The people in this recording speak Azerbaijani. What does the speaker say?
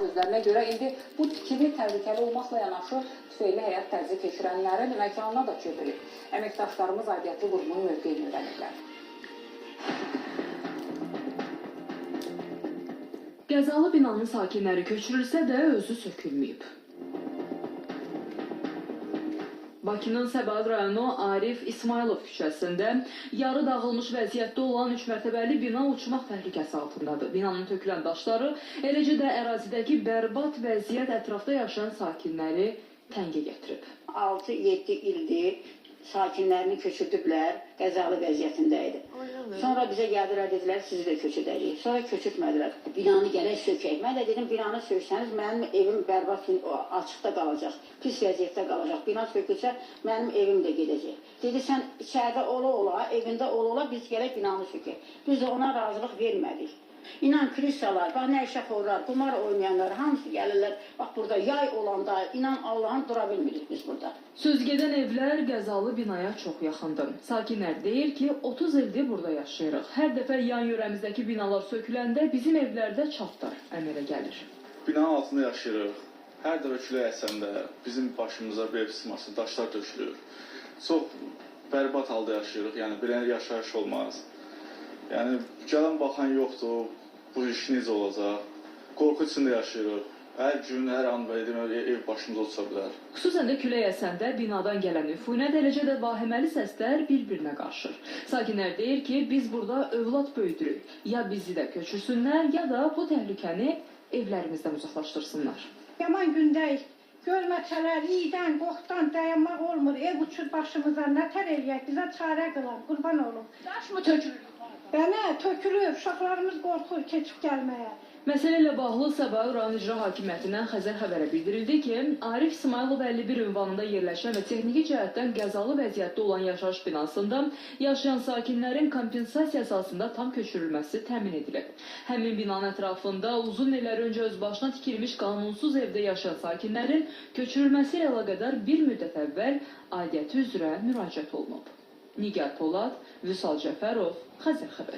Sözlərinə görə indi bu tikili təhlükəli olmaqla yanaşı tüfeylli həyat tərzi keçirənlərin məkanına da çevrilib. Əməkdaşlarımız aidiyyatlı qurumun mövqeyini öyrəniblər. Qəzalı binanın sakinləri köçürülsə də özü sökülməyib. Bakının Səbail rayonu Arif İsmailov küçəsində yarı dağılmış vəziyyətdə olan 3 mərtəbəli bina uçmaq təhlükəsi altındadır. Binanın tökülən daşları, eləcə də ərazidəki bərbad vəziyyət ətrafda yaşayan sakinləri təngə gətirib. 6-7 ildir sakinlərini köçürdüblər, qəzalı vəziyyətində idi. Sonra bizə gəldilər, dedilər, sizi də köçüdəcəyik. Sonra köçürtmədilər. Binanı gələk sökək. Mən də dedim, binanı söksəniz, mənim evim bərbad açıqda qalacaq, pis vəziyyətdə qalacaq. Bina sökülsə, mənim evim də gedəcək. Dedi, sən içəridə ola-ola, evində ola-ola, biz gələk binanı sökək. Biz də ona razılıq vermədik. İnan krisalar, bax nə işə xorlar, qumar oynayanlar, hamısı gəlirlər. Bax burada yay olanda, inan Allah'ın dura bilmirik biz burada. Sözgedən evlər qəzalı binaya çox yaxındır. Sakinlər deyir ki, 30 ildir burada yaşayırıq. Hər dəfə yan yörəmizdəki binalar söküləndə bizim evlərdə çatdar əmələ gəlir. Binanın altında yaşayırıq. Hər dəfə külək əsəndə bizim başımıza ev sıxması, daşlar döşülür. Çox bərbad halda yaşayırıq, yəni belə yaşayış olmaz. Yəni, gələn baxan yoxdur, bu iş necə olacaq, qorxu içində yaşayırıq. Hər gün, hər an ev başımıza uça bilər. Xüsusən də külək əsəndə binadan gələn üfunət, eləcə də vahiməli səslər bir-birinə qarışır. Sakinlər deyir ki, biz burada övlad böyüdürük. Ya bizi də köçürsünlər, ya da bu təhlükəni evlərimizdən uzaqlaşdırsınlar. Yaman gündəyik. Gölməçələr, iydən, qoxdan dayanmaq olmur. Ev uçur başımıza, nətər eləyək, bizə çarə qılar, qurban olun. Daş mı tökülür? Bəli, tökülür, uşaqlarımız qorxur keçib gəlməyə. Məsələ ilə bağlı Səbail rayon icra hakimiyyətindən Xəzər xəbərə bildirildi ki, Arif İsmailov 51 ünvanında yerləşən və texniki cəhətdən qəzalı vəziyyətdə olan yaşayış binasında yaşayan sakinlərin kompensasiya əsasında tam köçürülməsi təmin edilib. Həmin binanın ətrafında uzun illər öncə öz başına tikilmiş qanunsuz evdə yaşayan sakinlərin köçürülməsi ilə əlaqədar bir müddət əvvəl aidiyyəti üzrə müraciət olunub. Nigar Polad, Vüsal Cəfərov, Xəzər xəbər.